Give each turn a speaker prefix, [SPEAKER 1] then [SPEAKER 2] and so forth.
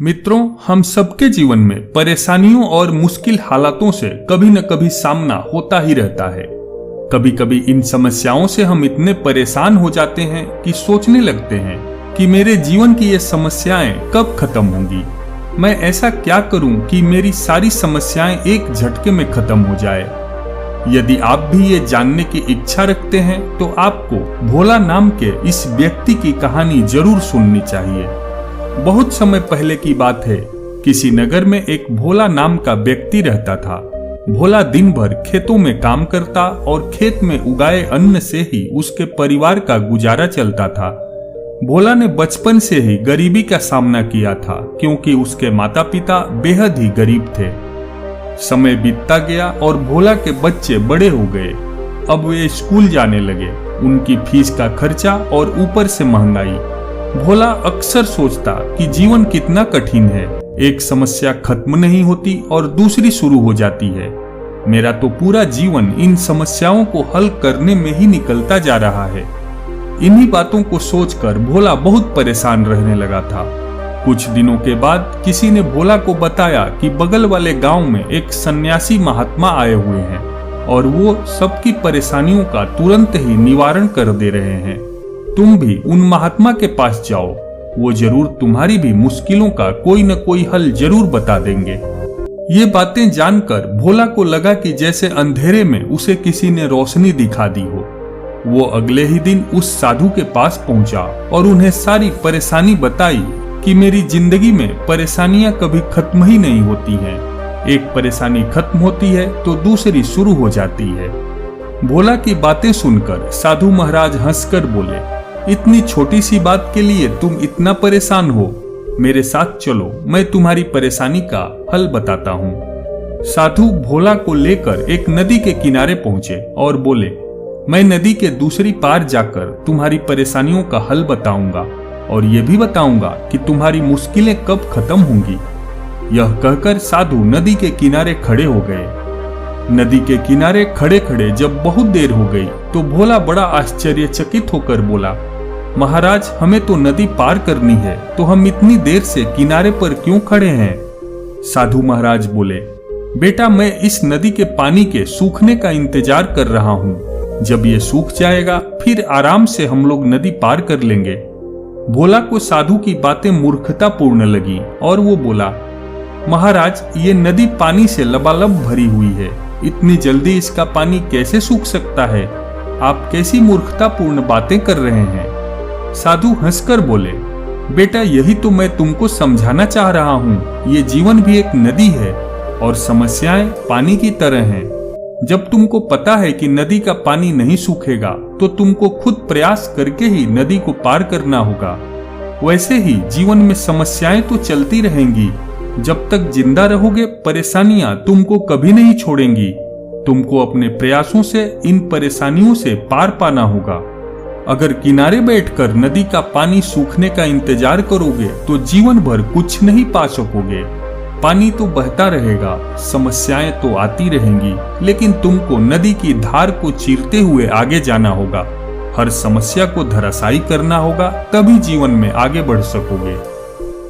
[SPEAKER 1] मित्रों, हम सबके जीवन में परेशानियों और मुश्किल हालातों से कभी न कभी सामना होता ही रहता है। कभी कभी इन समस्याओं से हम इतने परेशान हो जाते हैं कि सोचने लगते हैं कि मेरे जीवन की ये समस्याएं कब खत्म होंगी। मैं ऐसा क्या करूं कि मेरी सारी समस्याएं एक झटके में खत्म हो जाए। यदि आप भी ये जानने की इच्छा रखते हैं तो आपको भोला नाम के इस व्यक्ति की कहानी जरूर सुननी चाहिए। बहुत समय पहले की बात है। किसी नगर में एक भोला नाम का व्यक्ति रहता था। भोला दिन भर खेतों में काम करता और खेत में उगाए अन्न से ही उसके परिवार का गुजारा चलता था। भोला ने बचपन से ही गरीबी का सामना किया था, क्योंकि उसके माता पिता बेहद ही गरीब थे। समय बीतता गया और भोला के बच्चे बड़े हो गए। अब वे स्कूल जाने लगे। उनकी फीस का खर्चा और ऊपर से महंगाई। भोला अक्सर सोचता कि जीवन कितना कठिन है। एक समस्या खत्म नहीं होती और दूसरी शुरू हो जाती है। मेरा तो पूरा जीवन इन समस्याओं को हल करने में ही निकलता जा रहा है। इन्हीं बातों को सोचकर भोला बहुत परेशान रहने लगा था। कुछ दिनों के बाद किसी ने भोला को बताया कि बगल वाले गांव में एक सन्यासी महात्मा आए हुए हैं और वो सबकी परेशानियों का तुरंत ही निवारण कर दे रहे हैं। तुम भी उन महात्मा के पास जाओ, वो जरूर तुम्हारी भी मुश्किलों का कोई न कोई हल जरूर बता देंगे। ये बातें जानकर भोला को लगा कि जैसे अंधेरे में उसे किसी ने रोशनी दिखा दी हो। वो अगले ही दिन उस साधु के पास पहुंचा और उन्हें सारी परेशानी बताई कि मेरी जिंदगी में परेशानियां कभी खत्म ही नहीं होती हैं। एक परेशानी खत्म होती है तो दूसरी शुरू हो जाती है। भोला की बातें सुनकर साधु महाराज हंसकर बोले, इतनी छोटी सी बात के लिए तुम इतना परेशान हो? मेरे साथ चलो, मैं तुम्हारी परेशानी का हल बताता हूँ। साधु भोला को लेकर एक नदी के किनारे पहुंचे और बोले, मैं नदी के दूसरी पार जाकर तुम्हारी परेशानियों का हल बताऊंगा और ये भी बताऊंगा कि तुम्हारी मुश्किलें कब खत्म होंगी। यह कहकर साधु नदी के किनारे खड़े हो गए। नदी के किनारे खड़े खड़े जब बहुत देर हो गई तो भोला बड़ा आश्चर्यचकित होकर बोला, महाराज, हमें तो नदी पार करनी है, तो हम इतनी देर से किनारे पर क्यों खड़े हैं? साधु महाराज बोले, बेटा, मैं इस नदी के पानी के सूखने का इंतजार कर रहा हूँ। जब ये सूख जाएगा फिर आराम से हम लोग नदी पार कर लेंगे। भोला को साधु की बातें मूर्खतापूर्ण लगी और वो बोला, महाराज, ये नदी पानी से लबालब भरी हुई है। इतनी जल्दी इसका पानी कैसे सूख सकता है? आप कैसी मूर्खतापूर्ण बातें कर रहे हैं? साधु हंसकर बोले, बेटा, यही तो मैं तुमको समझाना चाह रहा हूँ। ये जीवन भी एक नदी है और समस्याएं पानी की तरह हैं। जब तुमको पता है कि नदी का पानी नहीं सूखेगा तो तुमको खुद प्रयास करके ही नदी को पार करना होगा। वैसे ही जीवन में समस्याएं तो चलती रहेंगी। जब तक जिंदा रहोगे परेशानियां तुमको कभी नहीं छोड़ेंगी। तुमको अपने प्रयासों से इन परेशानियों से पार पाना होगा। अगर किनारे बैठकर नदी का पानी सूखने का इंतजार करोगे तो जीवन भर कुछ नहीं पा सकोगे। पानी तो बहता रहेगा, समस्याएं तो आती रहेंगी, लेकिन तुमको नदी की धार को चीरते हुए आगे जाना होगा। हर समस्या को धराशायी करना होगा, तभी जीवन में आगे बढ़ सकोगे।